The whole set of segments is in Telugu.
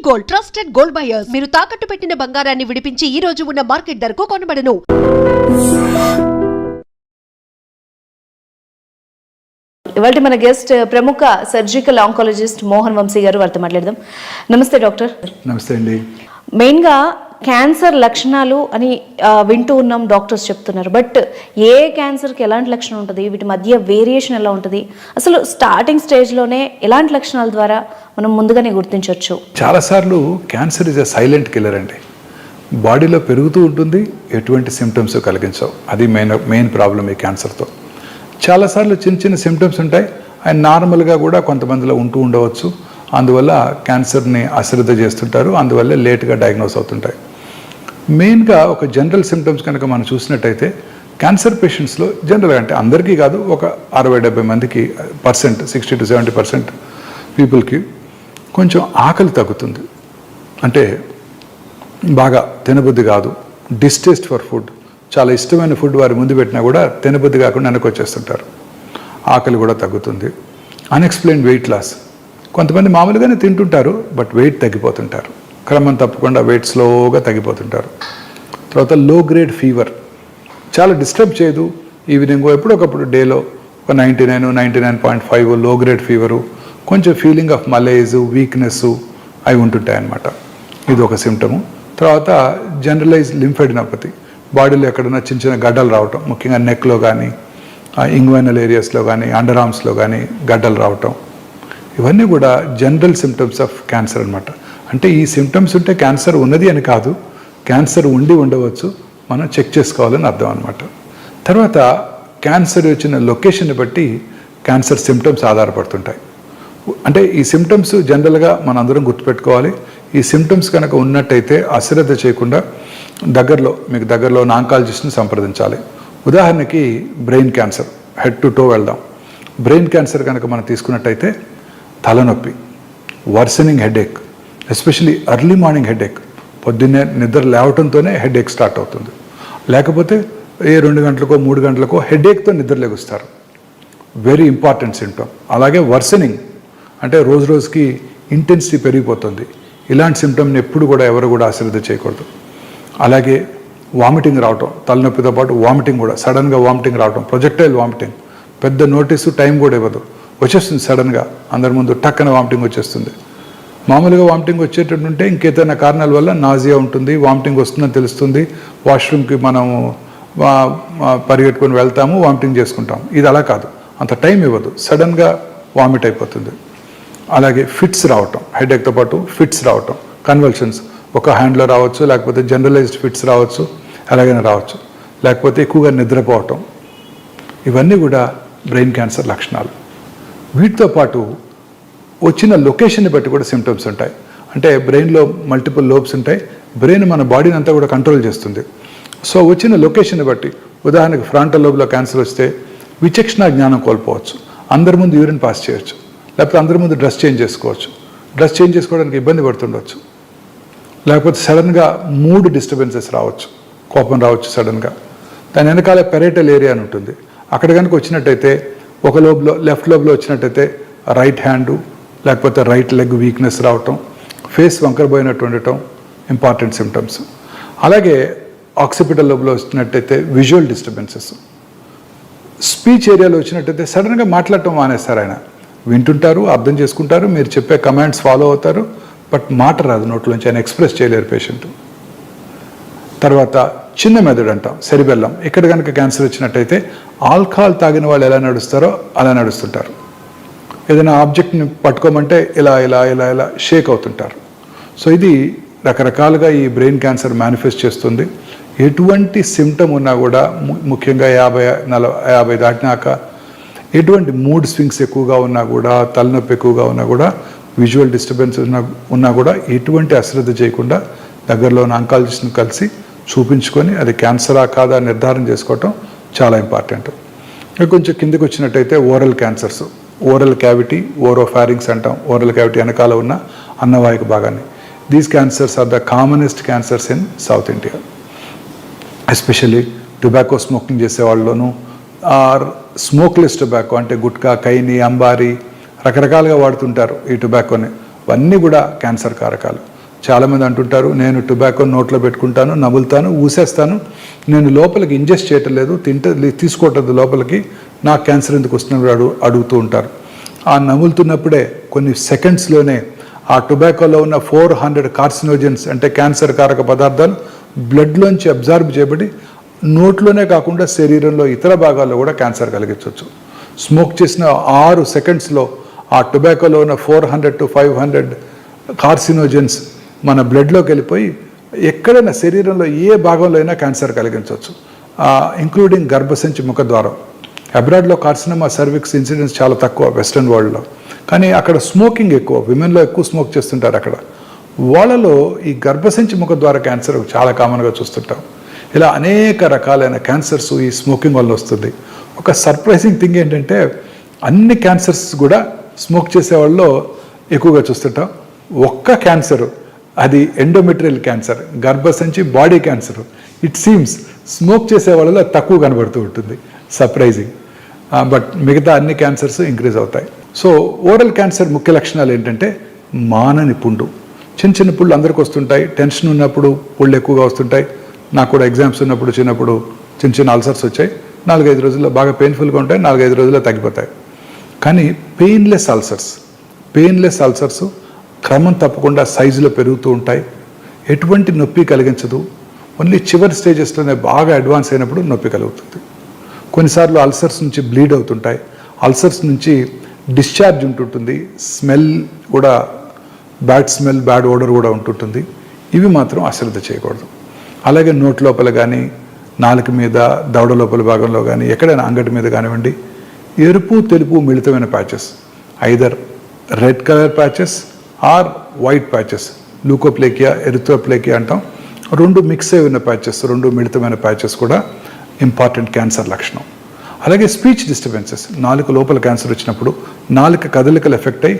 Gold, trusted gold buyers. మీరు తాకట్టు పెట్టిన బంగారాన్ని విడిపించి ఈ రోజు ఉన్న మార్కెట్ ధరకు కొనబడను. ఇవాళ మన గెస్ట్ ప్రముఖ సర్జికల్ ఆంకాలజిస్ట్ మోహన్ వంశీ గారు, వారితో మాట్లాడదాం. నమస్తే డాక్టర్. నమస్తే అండి. మెయిన్గా క్యాన్సర్ లక్షణాలు అని వింటూ ఉన్నాం, డాక్టర్స్ చెప్తున్నారు. బట్ ఏ క్యాన్సర్కి ఎలాంటి లక్షణం ఉంటుంది, వీటి మధ్య వేరియేషన్ ఎలా ఉంటుంది, అసలు స్టార్టింగ్ స్టేజ్లోనే ఎలాంటి లక్షణాల ద్వారా మనం ముందుగానే గుర్తించవచ్చు? చాలాసార్లు cancer is a silent killer అండి. బాడీలో పెరుగుతూ ఉంటుంది, ఎటువంటి సిమ్టమ్స్ కలిగించవు. అది మెయిన్ ప్రాబ్లం ఈ క్యాన్సర్తో. చాలాసార్లు చిన్న చిన్న సిమ్టమ్స్ ఉంటాయి, ఆయన నార్మల్గా కూడా కొంతమందిలో ఉంటూ ఉండవచ్చు. అందువల్ల క్యాన్సర్ని అశ్రద్ధ చేస్తుంటారు, అందువల్ల లేట్గా డయాగ్నోస్ అవుతుంటాయి. మెయిన్గా ఒక జనరల్ సిమ్టమ్స్ కనుక మనం చూసినట్టయితే క్యాన్సర్ పేషెంట్స్లో జనరల్గా, అంటే అందరికీ కాదు, ఒక 60-70 మందికి 60 to 70% పీపుల్కి కొంచెం ఆకలి తగ్గుతుంది. అంటే బాగా తినబుద్ధి కాదు, డిస్టేస్ట్ ఫర్ ఫుడ్, చాలా ఇష్టమైన ఫుడ్ వారి ముందు పెట్టినా కూడా తినబుద్ధి కాకుండా వెనక్కి వచ్చేస్తుంటారు. ఆకలి కూడా తగ్గుతుంది. అన్ఎక్స్ప్లెయిన్డ్ వెయిట్ లాస్, కొంతమంది మామూలుగానే తింటుంటారు బట్ వెయిట్ తగ్గిపోతుంటారు, క్రమం తప్పకుండా వెయిట్ స్లోగా తగ్గిపోతుంటారు. తర్వాత లో గ్రేడ్ ఫీవర్, చాలా డిస్టర్బ్ చేయదు, ఈవినింగ్ ఎప్పుడొకప్పుడు డేలో ఒక 99, 99.5 లో గ్రేడ్ ఫీవరు, కొంచెం ఫీలింగ్ ఆఫ్ మలేజ్, వీక్నెస్ అవి ఉంటుంటాయి అన్నమాట. ఇది ఒక సిమ్టము. తర్వాత జనరలైజ్ లింఫెడినోపతి, బాడీలో ఎక్కడైనా చిన్న చిన్న గడ్డలు రావటం, ముఖ్యంగా నెక్లో కానీ, ఇంగ్వైనల్ ఏరియాస్లో కానీ, అండర్ ఆర్మ్స్లో కానీ గడ్డలు రావటం, ఇవన్నీ కూడా జనరల్ సిమ్టమ్స్ ఆఫ్ క్యాన్సర్ అనమాట. అంటే ఈ సిమ్టమ్స్ ఉంటే క్యాన్సర్ ఉన్నది అని కాదు, క్యాన్సర్ ఉండి ఉండవచ్చు, మనం చెక్ చేసుకోవాలని అర్థం అనమాట. తర్వాత క్యాన్సర్ వచ్చిన లొకేషన్ని బట్టి క్యాన్సర్ సిమ్టమ్స్ ఆధారపడుతుంటాయి. అంటే ఈ సిమ్టమ్స్ జనరల్గా మన అందరం గుర్తుపెట్టుకోవాలి. ఈ సిమ్టమ్స్ కనుక ఉన్నట్టయితే అశ్రద్ధ చేయకుండా మీకు దగ్గరలో ఉన్న ఆంకాలజిస్ట్ని సంప్రదించాలి. ఉదాహరణకి brain cancer, head to toe వెళ్దాం. బ్రెయిన్ క్యాన్సర్ కనుక మనం తీసుకున్నట్టయితే తలనొప్పి, worsening headache, especially early morning headache, పొద్దున్నే నిద్ర లేవటంతోనే హెడేక్ స్టార్ట్ అవుతుంది. లేకపోతే 2 గంటలకో 3 గంటలకో హెడేక్తో నిద్ర లెగుస్తారు, వెరీ ఇంపార్టెంట్ సిమ్టమ్. అలాగే వర్సనింగ్, అంటే రోజు రోజుకి ఇంటెన్సిటీ పెరిగిపోతుంది. ఇలాంటి సిమ్టమ్ని ఎప్పుడు కూడా ఎవరు కూడా అశ్రద్ధ చేయకూడదు. అలాగే వామిటింగ్ రావటం, తలనొప్పితో పాటు వామిటింగ్ కూడా, సడన్గా వామిటింగ్ రావటం, ప్రొజెక్టైల్ వామిటింగ్, పెద్ద నోటీసు టైం కూడా ఇవ్వదు, వచ్చేస్తుంది సడన్గా, అందరి ముందు టక్కన వామిటింగ్ వచ్చేస్తుంది. మామూలుగా వామిటింగ్ వచ్చేటట్టుంటే ఇంకేదైనా కారణాల వల్ల నాజియా ఉంటుంది, వామిటింగ్ వస్తుందని తెలుస్తుంది, వాష్రూమ్కి మనము పరిగెట్టుకొని వెళ్తాము, వామిటింగ్ చేసుకుంటాం. ఇది అలా కాదు, అంత టైం ఇవ్వదు, సడన్గా వామిట్ అయిపోతుంది. అలాగే ఫిట్స్ రావటం, హెడేక్తో పాటు ఫిట్స్ రావటం, కన్వల్షన్స్, ఒక హ్యాండ్లో రావచ్చు, లేకపోతే జనరలైజ్డ్ ఫిట్స్ రావచ్చు, ఎలాగైనా రావచ్చు, లేకపోతే ఎక్కువగా నిద్రపోవటం, ఇవన్నీ కూడా బ్రెయిన్ క్యాన్సర్ లక్షణాలు. వీటితో పాటు వచ్చిన లొకేషన్ని బట్టి కూడా సిమ్టమ్స్ ఉంటాయి. అంటే బ్రెయిన్లో మల్టిపుల్ లోబ్స్ ఉంటాయి, బ్రెయిన్ మన బాడీని అంతా కూడా కంట్రోల్ చేస్తుంది. సో వచ్చిన లొకేషన్ని బట్టి, ఉదాహరణకు ఫ్రంటల్ లోబ్లో క్యాన్సర్ వస్తే విచక్షణ జ్ఞానం కోల్పోవచ్చు, అందరి ముందు యూరిన్ పాస్ చేయొచ్చు, లేకపోతే అందరి ముందు డ్రెస్ చేంజ్ చేసుకోవచ్చు, డ్రెస్ చేంజ్ చేసుకోవడానికి ఇబ్బంది పడుతుండవచ్చు, లేకపోతే సడన్గా మూడ్ డిస్టర్బెన్సెస్ రావచ్చు, కోపం రావచ్చు సడన్గా. దాని వెనకాల పెరేటల్ ఏరియా అని ఉంటుంది, అక్కడ కనుక వచ్చినట్టయితే ఒక లోబ్లో, లెఫ్ట్ లోబ్లో వచ్చినట్టయితే రైట్ హ్యాండు లేకపోతే రైట్ లెగ్ వీక్నెస్ రావటం, ఫేస్ వంకరబోయినట్టు ఉండటం ఇంపార్టెంట్ సిమ్టమ్స్. అలాగే ఆక్సిపిటల్ లోబ్లో వచ్చినట్టయితే విజువల్ డిస్టర్బెన్సెస్, స్పీచ్ ఏరియాలో వచ్చినట్టయితే సడన్గా మాట్లాడటం మానేస్తారు. ఆయన వింటుంటారు, అర్థం చేసుకుంటారు, మీరు చెప్పే కమాండ్స్ ఫాలో అవుతారు, బట్ మాట రాదు నోట్లోంచి, ఆయన ఎక్స్ప్రెస్ చేయలేరు పేషెంట్. తర్వాత చిన్న మెదడు అంటాం, సెరిబెల్లం, ఇక్కడ కనుక క్యాన్సర్ వచ్చినట్టయితే ఆల్కహాల్ తాగిన వాళ్ళు ఎలా నడుస్తారో అలా నడుస్తుంటారు. ఏదైనా ఆబ్జెక్ట్ని పట్టుకోమంటే ఇలా ఇలా ఇలా ఇలా షేక్ అవుతుంటారు. సో ఇది రకరకాలుగా ఈ బ్రెయిన్ క్యాన్సర్ మేనిఫెస్ట్ చేస్తుంది. ఎటువంటి సిమ్టమ్ ఉన్నా కూడా, ముఖ్యంగా 50 దాటినాక ఎటువంటి మూడ్ స్వింగ్స్ ఎక్కువగా ఉన్నా కూడా, తలనొప్పి ఎక్కువగా ఉన్నా కూడా, విజువల్ డిస్టర్బెన్స్ ఉన్నా కూడా ఎటువంటి అశ్రద్ధ చేయకుండా దగ్గరలో ఉన్న ఆంకాలజిస్ట్ని కలిసి చూపించుకొని అది క్యాన్సరా కాదా నిర్ధారణ చేసుకోవటం చాలా ఇంపార్టెంట్. కొంచెం కిందకి వచ్చినట్టయితే oral cancers, oral cavity, oropharynx అంటాం, ఓరల్ క్యావిటీ వెనకాల ఉన్న అన్నవాహిక భాగాన్ని. These cancers are the commonest cancers in South India, especially tobacco smoking చేసే వాళ్ళలోనూ, ఆర్ స్మోక్లెస్ టొబాకో అంటే గుట్కా, కైని, అంబారీ రకరకాలుగా వాడుతుంటారు ఈ టొబాకోని. ఇవన్నీ కూడా క్యాన్సర్ కారకాలు. చాలామంది అంటుంటారు, నేను టొబాకో నోట్లో పెట్టుకుంటాను, నములుతాను, ఊసేస్తాను, నేను లోపలికి ఇంజెస్ట్ చేయటం లేదు, తీసుకోవట్లేదు లోపలికి, నాకు క్యాన్సర్ ఎందుకు వస్తున్నప్పుడు అడుగుతూ ఉంటారు. ఆ నములుతున్నప్పుడే కొన్ని సెకండ్స్లోనే ఆ టొబాకోలో ఉన్న 400 కార్సినోజన్స్ అంటే క్యాన్సర్ కారక పదార్థాలు బ్లడ్లోంచి అబ్జార్బ్ చేయబడి నోట్లోనే కాకుండా శరీరంలో ఇతర భాగాల్లో కూడా క్యాన్సర్ కలిగించవచ్చు. స్మోక్ చేసిన 6 సెకండ్స్లో ఆ టొబాకోలో ఉన్న 400 to 500 కార్సినోజన్స్ మన బ్లడ్లోకి వెళ్ళిపోయి ఎక్కడైనా శరీరంలో ఏ భాగంలో అయినా క్యాన్సర్ కలిగించవచ్చు, ఇంక్లూడింగ్ గర్భసంచి ముఖద్వారం. అబ్రాడ్లో కార్సినోమా సర్విక్స్ ఇన్సిడెన్స్ చాలా తక్కువ వెస్ట్రన్ వరల్డ్లో, కానీ అక్కడ స్మోకింగ్ ఎక్కువ, విమెన్లో ఎక్కువ స్మోక్ చేస్తుంటారు అక్కడ. వాళ్ళలో ఈ గర్భసంచి ముఖద్వార క్యాన్సర్ చాలా కామన్గా చూస్తుంటాం. ఇలా అనేక రకాలైన క్యాన్సర్స్ ఈ స్మోకింగ్ వల్ల వస్తుంది. ఒక సర్ప్రైజింగ్ థింగ్ ఏంటంటే అన్ని క్యాన్సర్స్ కూడా స్మోక్ చేసే వాళ్ళలో ఎక్కువగా చూస్తుంటాం. ఒక్క క్యాన్సర్, అది ఎండోమెట్రియల్ క్యాన్సర్, గర్భసంచి body cancer, it seems smoke చేసే వాళ్ళలో తక్కువ కనబడుతూ ఉంటుంది. సర్ప్రైజింగ్. బట్ మిగతా అన్ని క్యాన్సర్స్ ఇంక్రీజ్ అవుతాయి. సో ఓరల్ క్యాన్సర్ ముఖ్య లక్షణాలు ఏంటంటే మానని పుండు. చిన్న చిన్న పుళ్ళు అందరికి వస్తుంటాయి. టెన్షన్ ఉన్నప్పుడు పుళ్ళు ఎక్కువగా వస్తుంటాయి. నాకు కూడా ఎగ్జామ్స్ ఉన్నప్పుడు చిన్నప్పుడు చిన్న చిన్న అల్సర్స్ వచ్చాయి. 4-5 రోజుల్లో బాగా పెయిన్ఫుల్గా ఉంటాయి, 4-5 రోజుల్లో తగ్గిపోతాయి. కానీ పెయిన్లెస్ అల్సర్స్ క్రమం తప్పకుండా సైజులో పెరుగుతూ ఉంటాయి. ఎటువంటి నొప్పి కలిగించదు. ఓన్లీ చివరి స్టేజెస్లోనే బాగా అడ్వాన్స్ అయినప్పుడు నొప్పి కలుగుతుంది. కొన్నిసార్లు అల్సర్స్ నుంచి బ్లీడ్ అవుతుంటాయి. అల్సర్స్ నుంచి డిశ్చార్జ్ ఉంటుంటుంది. స్మెల్ కూడా బ్యాడ్ స్మెల్, బ్యాడ్ ఓడర్ కూడా ఉంటుంటుంది. ఇవి మాత్రం అశ్రద్ధ చేయకూడదు. అలాగే నోటి లోపల కానీ, నాలుక మీద, దవడ లోపల భాగంలో కానీ, ఎక్కడైనా అంగటి మీద కానివ్వండి, ఎరుపు తెలుపు మిళితమైన patches, either red colour patches or white patches, leukoplakia, erythroplakia అంటాం. 2 మిక్స్ అయి ఉన్న ప్యాచెస్, 2 మిళితమైన ప్యాచెస్ కూడా ఇంపార్టెంట్ క్యాన్సర్ లక్షణం. అలాగే స్పీచ్ డిస్టర్బెన్సెస్, నాలుక లోపల క్యాన్సర్ వచ్చినప్పుడు నాలుక కదలికలు ఎఫెక్ట్ అయ్యి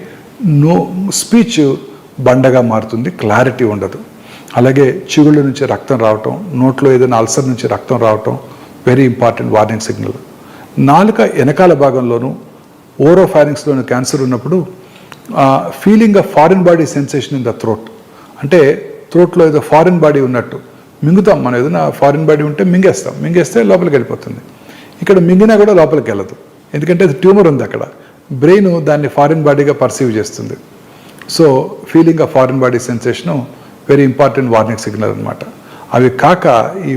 స్పీచ్ బండగా మారుతుంది, క్లారిటీ ఉండదు. అలాగే చిగుళ్ళ నుంచి రక్తం రావటం, నోట్లో ఏదైనా అల్సర్ నుంచి రక్తం రావటం వెరీ ఇంపార్టెంట్ వార్నింగ్ సిగ్నల్. నాలుక వెనకాల భాగంలోనూ ఓరోఫారింక్స్లోనూ క్యాన్సర్ ఉన్నప్పుడు feeling of foreign body sensation in the throat, అంటే థ్రోట్లో ఏదో ఫారిన్ బాడీ ఉన్నట్టు మింగుతాం. మనం ఏదైనా ఫారిన్ బాడీ ఉంటే మింగేస్తే లోపలికి వెళ్ళిపోతుంది. ఇక్కడ మింగినా కూడా లోపలికి వెళ్ళదు, ఎందుకంటే అది ట్యూమర్ ఉంది అక్కడ. బ్రెయిన్ దాన్ని ఫారిన్ బాడీగా పర్సీవ్ చేస్తుంది. So feeling of foreign body sensation very important warning signal అనమాట. అవి కాక ఈ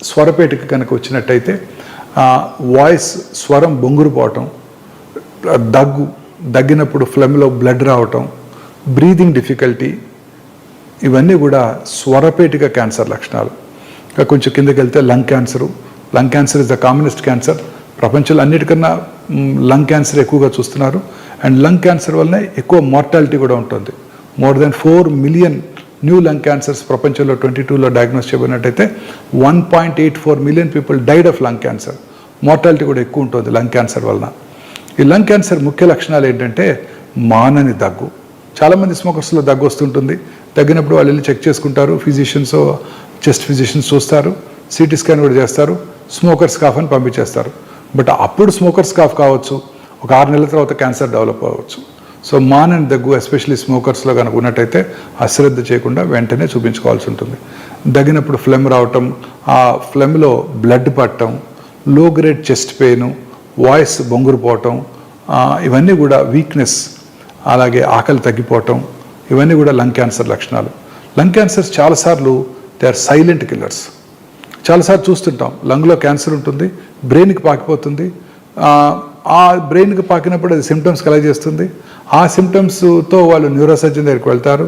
స్వరపేటికి కనుక వచ్చినట్టయితే వాయిస్ స్వరం బొంగురుపోవటం, దగ్గినప్పుడు ఫ్లెమ్లో బ్లడ్ రావటం, బ్రీదింగ్ డిఫికల్టీ, ఇవన్నీ కూడా స్వరపేటిక క్యాన్సర్ లక్షణాలు. ఇంకా కొంచెం కిందకి వెళ్తే lung cancer is the commonest cancer. ప్రపంచంలో అన్నిటికన్నా లంగ్ క్యాన్సర్ ఎక్కువగా చూస్తున్నారు. అండ్ లంగ్ క్యాన్సర్ వల్లనే ఎక్కువ మార్టాలిటీ కూడా ఉంటుంది. More than 4 million new lung cancers ప్రపంచంలో 2022లో డయాగ్నోస్ చేయబడినట్టయితే 1.84 million people died of lung cancer. Mortality కూడా ఎక్కువ ఉంటుంది లంగ్ క్యాన్సర్ వలన. ఈ లంగ్ క్యాన్సర్ ముఖ్య లక్షణాలు ఏంటంటే మానని దగ్గు. చాలామంది స్మోకర్స్లో దగ్గు వస్తుంటుంది. తగ్గినప్పుడు వాళ్ళు వెళ్ళి చెక్ చేసుకుంటారు. చెస్ట్ ఫిజిషియన్స్ చూస్తారు, సిటీ స్కాన్ కూడా చేస్తారు, స్మోకర్స్ కాఫ్ అని పంపించేస్తారు. బట్ అప్పుడు స్మోకర్స్ కాఫ్ కావచ్చు, ఒక 6 నెలల తర్వాత క్యాన్సర్ డెవలప్ అవ్వచ్చు. సో మానని దగ్గు ఎస్పెషల్లీ స్మోకర్స్లో కనుక ఉన్నట్టయితే అశ్రద్ధ చేయకుండా వెంటనే చూపించుకోవాల్సి ఉంటుంది. దగ్గినప్పుడు ఫ్లెమ్ రావటం, ఆ ఫ్లెమ్లో బ్లడ్ పట్టడం, లో గ్రేడ్ చెస్ట్ పెయిన్, వాయిస్ బొంగురుపోవటం, ఇవన్నీ కూడా వీక్నెస్, అలాగే ఆకలి తగ్గిపోవటం, ఇవన్నీ కూడా లంగ్ క్యాన్సర్ లక్షణాలు. లంగ్ క్యాన్సర్స్ చాలాసార్లు దే ఆర్ సైలెంట్ కిల్లర్స్. చాలాసార్లు చూస్తుంటాం, లంగ్లో క్యాన్సర్ ఉంటుంది, బ్రెయిన్కి పాకిపోతుంది. ఆ బ్రెయిన్కి పాకినప్పుడు అది సిమ్టమ్స్ కలగజేస్తుంది. ఆ సిమ్టమ్స్తో వాళ్ళు న్యూరోసర్జన్ దగ్గరికి వెళ్తారు.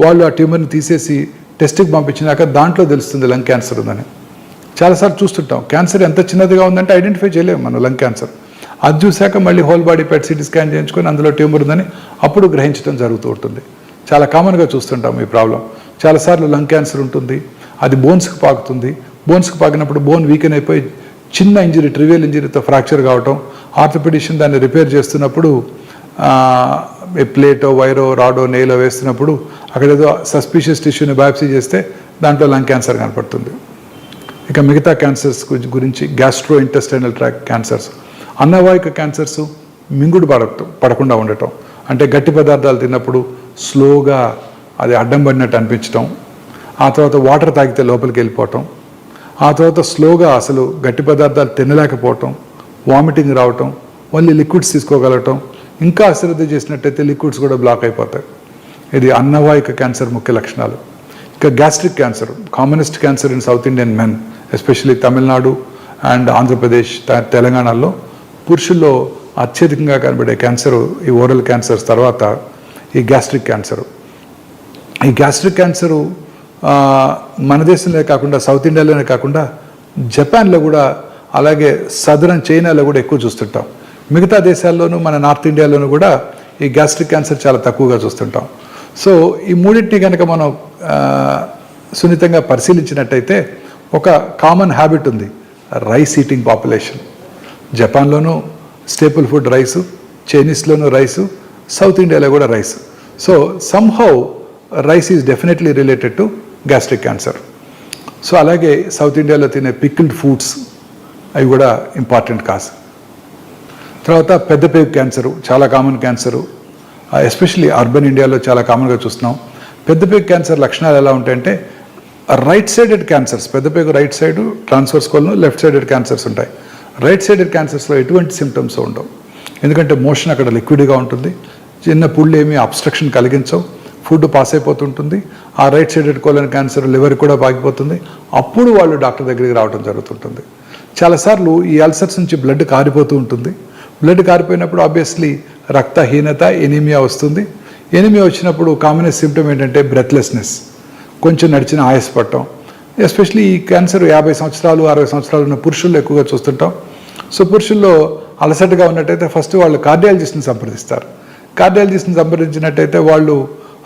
వాళ్ళు ఆ ట్యూమర్ని తీసేసి టెస్ట్కి పంపించినాక దాంట్లో తెలుస్తుంది లంగ్ క్యాన్సర్ ఉందని. చాలాసార్లు చూస్తుంటాం. క్యాన్సర్ ఎంత చిన్నదిగా ఉందంటే ఐడెంటిఫై చేయలేము మనం లంగ్ క్యాన్సర్. అది చూశాక మళ్ళీ whole body PET CT scan చేయించుకొని అందులో ట్యూమర్ ఉందని అప్పుడు గ్రహించడం జరుగుతూ ఉంటుంది. చాలా కామన్గా చూస్తుంటాం ఈ ప్రాబ్లం. చాలాసార్లు లంగ్ క్యాన్సర్ ఉంటుంది, అది బోన్స్కి పాకుతుంది. బోన్స్కి పాకినప్పుడు బోన్ వీకెన్ అయిపోయి చిన్న ఇంజరీ, ట్రివియల్ ఇంజరీతో ఫ్రాక్చర్ కావటం, ఆర్థోపెడిషియన్ దాన్ని రిపేర్ చేస్తున్నప్పుడు ప్లేటో, వైరో, రాడో, నెయిలో వేస్తున్నప్పుడు అక్కడ ఏదో సస్పీషియస్ టిష్యూని బయాప్సీ చేస్తే దాంట్లో లంగ్ క్యాన్సర్ కనపడుతుంది. ఇక మిగతా క్యాన్సర్స్ గురించి గ్యాస్ట్రో ఇంటెస్టైనల్ ట్రాక్ట్ క్యాన్సర్స్, అన్నవాహిక క్యాన్సర్స్ మింగుడు పడకుండా ఉండటం, అంటే గట్టి పదార్థాలు తిన్నప్పుడు స్లోగా అది అడ్డం పడినట్టు అనిపించడం, ఆ తర్వాత వాటర్ తాగితే లోపలికి వెళ్ళిపోవటం, ఆ తర్వాత స్లోగా అసలు గట్టి పదార్థాలు తినలేకపోవటం, వామిటింగ్ రావటం, మళ్ళీ లిక్విడ్స్ తీసుకోగలగటం, ఇంకా అశ్రద్ధ చేసినట్టయితే లిక్విడ్స్ కూడా బ్లాక్ అయిపోతాయి. ఇది అన్నవాహిక క్యాన్సర్ ముఖ్య లక్షణాలు. ఇక gastric cancer, commonest cancer in south Indian men, especially Tamil Nadu and Andhra Pradesh, తెలంగాణలో పురుషుల్లో అత్యధికంగా కనబడే క్యాన్సరు ఈ ఓరల్ క్యాన్సర్స్ తర్వాత ఈ గ్యాస్ట్రిక్ క్యాన్సరు. ఈ గ్యాస్ట్రిక్ క్యాన్సరు మన దేశంలో కాకుండా సౌత్ ఇండియాలోనే కాకుండా జపాన్లో కూడా, అలాగే సదరన్ చైనాలో కూడా ఎక్కువ చూస్తుంటాం. మిగతా దేశాల్లోనూ మన నార్త్ ఇండియాలోనూ కూడా ఈ గ్యాస్ట్రిక్ క్యాన్సర్ చాలా తక్కువగా చూస్తుంటాం. సో ఈ మూడింటిని కనుక మనం సున్నితంగా పరిశీలించినట్టయితే ఒక కామన్ హ్యాబిట్ ఉంది, రైస్ ఈటింగ్ పాపులేషన్. జపాన్లోనూ స్టేపుల్ ఫుడ్ రైసు, చైనీస్లోనూ రైసు, సౌత్ ఇండియాలో కూడా rice. So somehow rice is definitely related to gastric cancer. So అలాగే సౌత్ ఇండియాలో తినే పికిల్డ్ ఫుడ్స్ అవి కూడా ఇంపార్టెంట్ కాజ్. తర్వాత పెద్ద పేగు క్యాన్సరు చాలా కామన్ క్యాన్సరు, ఎస్పెషల్లీ అర్బన్ ఇండియాలో చాలా కామన్గా చూస్తున్నాం. పెద్ద పేగు క్యాన్సర్ లక్షణాలు ఎలా ఉంటాయంటే రైట్ సైడెడ్ క్యాన్సర్స్, పెద్ద పేగు right side transverse colon, left sided cancers ఉంటాయి. రైట్ సైడెడ్ క్యాన్సర్స్లో ఎటువంటి సిమ్టమ్స్ ఉండవు, ఎందుకంటే మోషన్ అక్కడ లిక్విడ్గా ఉంటుంది, చిన్న పుళ్ళు ఏమీ అబ్స్ట్రక్షన్ కలిగించవు, ఫుడ్ పాస్ అయిపోతుంటుంది. ఆ right sided colon cancer liver కూడా పాకిపోతుంది. అప్పుడు వాళ్ళు డాక్టర్ దగ్గరికి రావడం జరుగుతుంటుంది. చాలాసార్లు ఈ అల్సర్స్ నుంచి బ్లడ్ కారిపోతూ ఉంటుంది. బ్లడ్ కారిపోయినప్పుడు ఆబ్వియస్లీ రక్తహీనత, ఎనీమియా వస్తుంది. ఎనీమియా వచ్చినప్పుడు కామన్ సిమ్టమ్ ఏంటంటే బ్రెత్లెస్నెస్, కొంచెం నడిచిన ఆయాసపడటం. ఎస్పెషల్లీ ఈ క్యాన్సర్ 50 సంవత్సరాలు 60 సంవత్సరాలు ఉన్న పురుషుల్లో ఎక్కువగా చూస్తుంటాం. సో పురుషుల్లో అలసటగా ఉన్నట్టయితే ఫస్ట్ వాళ్ళు కార్డియాలజిస్ట్ని సంప్రదిస్తారు. కార్డియాలజిస్ట్ని సంప్రదించినట్టయితే వాళ్ళు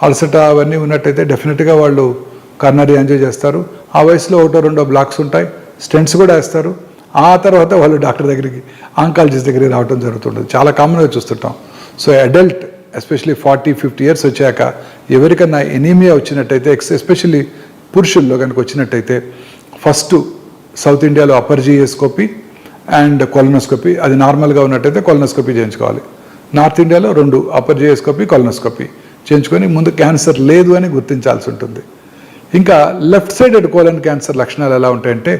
అలసట అవన్నీ ఉన్నట్టయితే డెఫినెట్గా వాళ్ళు కర్నరీ యాంజియో చేస్తారు. ఆ వయసులో 1-2 బ్లాక్స్ ఉంటాయి, స్టెంట్స్ కూడా వేస్తారు. ఆ తర్వాత వాళ్ళు డాక్టర్ దగ్గరికి, ఆంకాలజిస్ట్ దగ్గరికి రావడం జరుగుతుంటుంది. చాలా కామన్గా చూస్తుంటాం. సో అడల్ట్ ఎస్పెషల్లీ 40-50 ఇయర్స్ వచ్చాక ఎవరికన్నా ఎనీమియా వచ్చినట్టయితే, ఎస్పెషల్లీ పురుషుల్లో కనుక వచ్చినట్టయితే ఫస్ట్ సౌత్ ఇండియాలో అప్పర్ జియోస్కోపీ అండ్ కొలనోస్కోపీ, అది నార్మల్గా ఉన్నట్టయితే కొలనోస్కోపీ చేయించుకోవాలి. నార్త్ ఇండియాలో 2 అప్పర్ జియోస్కోపీ, కొలనోస్కోపీ చేయించుకొని ముందు క్యాన్సర్ లేదు అని గుర్తించాల్సి ఉంటుంది. ఇంకా లెఫ్ట్ సైడెడ్ కోలన్ క్యాన్సర్ లక్షణాలు ఎలా ఉంటాయంటే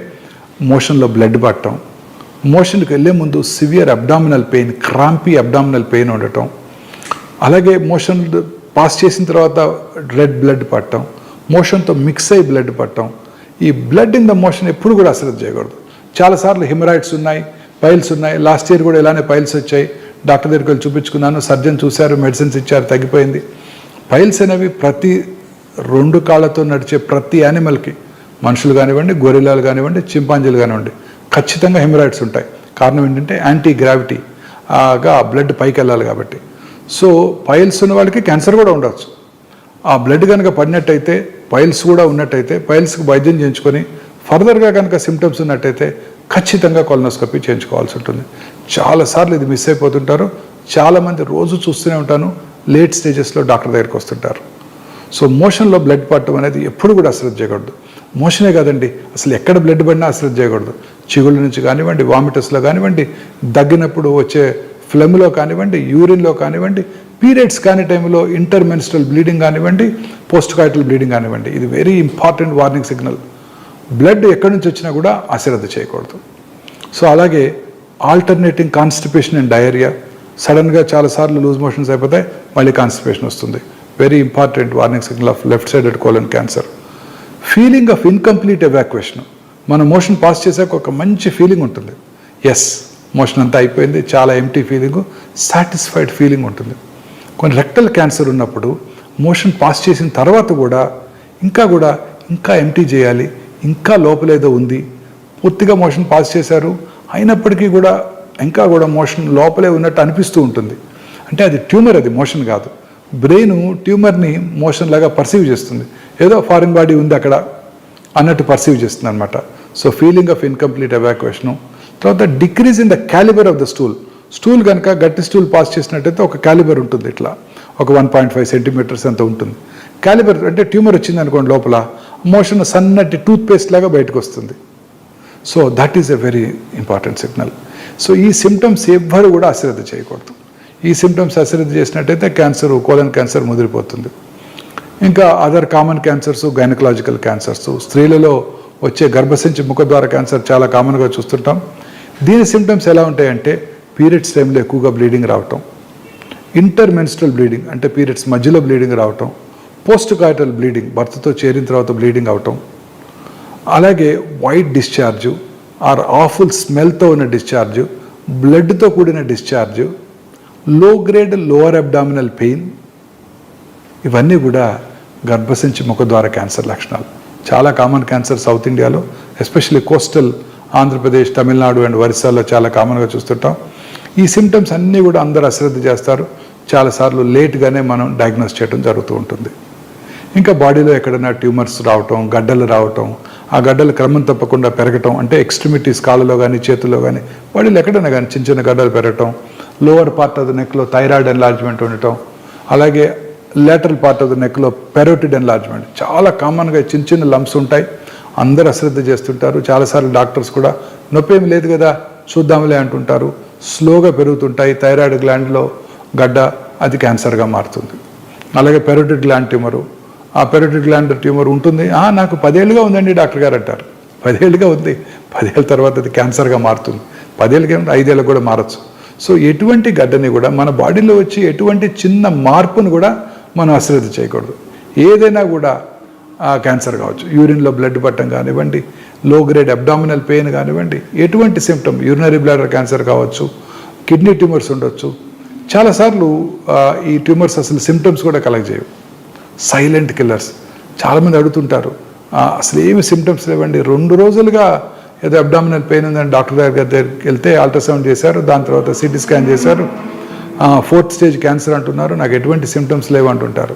మోషన్లో బ్లడ్ పట్టడం, మోషన్కి వెళ్ళే ముందు severe abdominal pain, crampy abdominal pain ఉండటం, అలాగే మోషన్ పాస్ చేసిన తర్వాత రెడ్ బ్లడ్ పట్టడం, మోషన్తో మిక్స్ అయ్యి బ్లడ్ పట్టడం. ఈ బ్లడ్ ఇన్ ద మోషన్ ఎప్పుడు కూడా అశ్రద్ధ చేయకూడదు. చాలాసార్లు హిమరాయిడ్స్ ఉన్నాయి, పైల్స్ ఉన్నాయి. లాస్ట్ ఇయర్ కూడా ఇలానే పైల్స్ వచ్చాయి. డాక్టర్ దగ్గరికి వెళ్ళి చూపించుకున్నాను, సర్జన్ చూశారు, మెడిసిన్స్ ఇచ్చారు, తగ్గిపోయింది. పైల్స్ అనేవి ప్రతి 2 కాళ్ళతో నడిచే ప్రతి యానిమల్కి, మనుషులు కానివ్వండి, గొరిల్లాలు కానివ్వండి, చింపాంజీలు కానివ్వండి, ఖచ్చితంగా హిమరాయిడ్స్ ఉంటాయి. కారణం ఏంటంటే యాంటీ గ్రావిటీగా బ్లడ్ పైకి వెళ్ళాలి కాబట్టి. సో పైల్స్ ఉన్న వాళ్ళకి క్యాన్సర్ కూడా ఉండవచ్చు. ఆ బ్లడ్ కనుక పడినట్టయితే, పైల్స్ కూడా ఉన్నట్టయితే పైల్స్కి వైద్యం చేయించుకొని ఫర్దర్గా కనుక సిమ్టమ్స్ ఉన్నట్టయితే ఖచ్చితంగా కొలనోస్కోపీ చేయించుకోవాల్సి ఉంటుంది. చాలాసార్లు ఇది మిస్ అయిపోతుంటారు. చాలామంది రోజు చూస్తూనే ఉంటాను, లేట్ స్టేజెస్లో డాక్టర్ దగ్గరికి వస్తుంటారు. సో మోషన్లో బ్లడ్ పట్టడం అనేది ఎప్పుడు కూడా అశ్రద్ధ చేయకూడదు. మోషనే కాదండి, అసలు ఎక్కడ బ్లడ్ పడినా అశ్రద్ధ చేయకూడదు. చిగుళ్ళ నుంచి కానివ్వండి, వామిటస్లో కానివ్వండి, దగ్గినప్పుడు వచ్చే ఫ్లెమ్లో కానివ్వండి, యూరిన్లో కానివ్వండి, పీరియడ్స్ కాని టైంలో ఇంటర్మెన్స్ట్రల్ బ్లీడింగ్ కానివ్వండి, పోస్ట్ కాయిటల్ బ్లీడింగ్ కానివ్వండి, ఇది very important warning signal. Blood ఎక్కడి నుంచి వచ్చినా కూడా అశ్రద్ధ చేయకూడదు. సో అలాగే ఆల్టర్నేటింగ్ కాన్స్టిపేషన్ అండ్ డయేరియా, సడన్గా చాలాసార్లు లూజ్ మోషన్స్ అయిపోతాయి, మళ్ళీ కాన్స్టిపేషన్ వస్తుంది. Very important warning signal off left sided colon cancer. Feeling of incomplete evacuation, మనం మోషన్ పాస్ చేసాక ఒక మంచి ఫీలింగ్ ఉంటుంది. ఎస్, మోషన్ అంతా అయిపోయింది, చాలా ఎంటీ ఫీలింగు, సాటిస్ఫైడ్ ఫీలింగ్ ఉంటుంది. కొన్ని రెక్టల్ క్యాన్సర్ ఉన్నప్పుడు మోషన్ పాస్ చేసిన తర్వాత కూడా ఇంకా ఎంటీ చేయాలి, ఇంకా లోపలేదో ఉంది. పూర్తిగా మోషన్ పాస్ చేశారు, అయినప్పటికీ కూడా ఇంకా మోషన్ లోపలే ఉన్నట్టు అనిపిస్తూ ఉంటుంది. అంటే అది ట్యూమర్, అది మోషన్ కాదు. బ్రెయిన్ ట్యూమర్ని మోషన్ లాగా పర్సీవ్ చేస్తుంది, ఏదో ఫారిన్ బాడీ ఉంది అక్కడ అన్నట్టు పర్సీవ్ చేస్తుంది అనమాట. So feeling of incomplete evacuation. తర్వాత decrease in the calibre of the stool కనుక గట్టి స్టూల్ పాస్ చేసినట్టయితే ఒక క్యాలిబర్ ఉంటుంది, ఇట్లా ఒక 1.5 సెంటీమీటర్స్ అంత ఉంటుంది. క్యాలిబర్ అంటే ట్యూమర్ వచ్చింది అనుకోండి, లోపల మోషన్ సన్నటి టూత్ పేస్ట్ లాగా బయటకు వస్తుంది. So that is a very important signal. So ఈ సిమ్టమ్స్ ఎవ్వరు కూడా అశ్రద్ధ చేయకూడదు. ఈ సిమ్టమ్స్ అశ్రద్ధ చేసినట్టయితే కోలన్ క్యాన్సర్ ముదిరిపోతుంది. ఇంకా other common cancers, gynaecological cancers, స్త్రీలలో వచ్చే గర్భసంచి ముఖద్వార క్యాన్సర్ చాలా కామన్గా చూస్తుంటాం. దీని సిమ్టమ్స్ ఎలా ఉంటాయంటే పీరియడ్స్ టైంలో ఎక్కువగా బ్లీడింగ్ రావటం, ఇంటర్మెన్స్ట్రల్ బ్లీడింగ్ అంటే పీరియడ్స్ మధ్యలో బ్లీడింగ్ రావటం, పోస్ట్ కాయిటల్ బ్లీడింగ్ భర్తతో చేరిన తర్వాత బ్లీడింగ్ అవటం, అలాగే వైట్ డిశ్చార్జు ఆర్ ఆఫుల్ స్మెల్తో ఉన్న డిశ్చార్జు, బ్లడ్తో కూడిన డిశ్చార్జు, లో గ్రేడ్ లోవర్ అబ్డామినల్ పెయిన్, ఇవన్నీ కూడా గర్భసంచి ముఖద్వార క్యాన్సర్ లక్షణాలు. చాలా కామన్ క్యాన్సర్ సౌత్ ఇండియాలో, especially coastal Andhra Pradesh, Tamil Nadu and ఒరిస్సాలో చాలా కామన్గా చూస్తుంటాం. ఈ సిమ్టమ్స్ అన్నీ కూడా అందరూ అశ్రద్ధ చేస్తారు. చాలాసార్లు లేట్గానే మనం డయాగ్నోస్ చేయడం జరుగుతూ ఉంటుంది. ఇంకా బాడీలో ఎక్కడైనా ట్యూమర్స్ రావటం, గడ్డలు రావటం, ఆ గడ్డలు క్రమం తప్పకుండా పెరగటం, అంటే ఎక్స్ట్రిమిటీస్ కాళ్ళలో కానీ చేతుల్లో కానీ బాడీలో ఎక్కడైనా కానీ చిన్న చిన్న గడ్డలు పెరగటం, లోవర్ పార్ట్ ఆఫ్ ద నెక్లో థైరాయిడ్ ఎన్లార్జ్మెంట్ ఉండటం, అలాగే లేటరల్ పార్ట్ ఆఫ్ ద నెక్లో పెరోటిడ్ ఎన్లార్జ్మెంట్, చాలా కామన్గా చిన్న చిన్న లంప్స్ ఉంటాయి. అందరూ అశ్రద్ధ చేస్తుంటారు. చాలాసార్లు డాక్టర్స్ కూడా నొప్పి ఏమి లేదు కదా చూద్దాంలే అంటుంటారు. స్లోగా పెరుగుతుంటాయి. థైరాయిడ్ గ్లాండ్లో గడ్డ, అది క్యాన్సర్గా మారుతుంది. అలాగే పెరోటిడ్ గ్లాండ్ ట్యూమరు, ఆ పెరోటిడ్ గ్లాండ్ ట్యూమర్ ఉంటుంది, నాకు 10 ఏళ్ళుగా ఉందండి డాక్టర్ గారు అంటారు. 10 ఏళ్ళుగా ఉంది, 10 ఏళ్ళ తర్వాత అది క్యాన్సర్గా మారుతుంది. 10 ఏళ్ళకి 5 ఏళ్ళకి కూడా మారచ్చు. సో ఎటువంటి గడ్డని కూడా మన బాడీలో వచ్చి ఎటువంటి చిన్న మార్పును కూడా మనం అశ్రద్ధ చేయకూడదు. ఏదైనా కూడా క్యాన్సర్ కావచ్చు, యూరిన్లో బ్లడ్ పట్టడం కానివ్వండి, లో గ్రేడ్ అబ్డామినల్ పెయిన్ కానివ్వండి, ఎటువంటి సిమ్టమ్, యూరినరీ బ్లాడర్ క్యాన్సర్ కావచ్చు, కిడ్నీ ట్యూమర్స్ ఉండొచ్చు. చాలాసార్లు ఈ ట్యూమర్స్ అసలు సిమ్టమ్స్ కూడా కలగజేయవు, సైలెంట్ కిల్లర్స్. చాలామంది అడుగుతుంటారు అసలు ఏమి సిమ్టమ్స్ లేవండి, 2 రోజులుగా ఏదో అబ్డామినల్ పెయిన్ ఉందని డాక్టర్ దగ్గరికి వెళ్తే అల్ట్రాసౌండ్ చేశారు, దాని తర్వాత సిటీ స్కాన్ చేశారు, 4th స్టేజ్ క్యాన్సర్ అంటున్నారు, నాకు ఎటువంటి సిమ్టమ్స్ లేవు అంటుంటారు.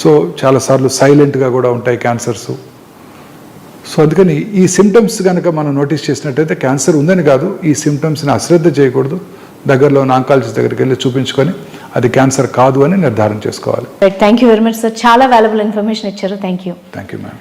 సో చాలాసార్లు సైలెంట్గా కూడా ఉంటాయి క్యాన్సర్స్. సో అందుకని ఈ సిమ్టమ్స్ కనుక మనం నోటీస్ చేసినట్టయితే క్యాన్సర్ ఉందని కాదు, ఈ సిమ్టమ్స్ని అశ్రద్ధ చేయకూడదు. దగ్గరలో ఉన్న ఆంకాలజిస్ట్ దగ్గరికి వెళ్ళి చూపించుకొని అది క్యాన్సర్ కాదు అని నిర్ధారణ చేసుకోవాలి. Thank you very much sir, చాలా వాల్యుబుల్ ఇన్ఫర్మేషన్ ఇచ్చారు. Thank you. Thank you ma'am.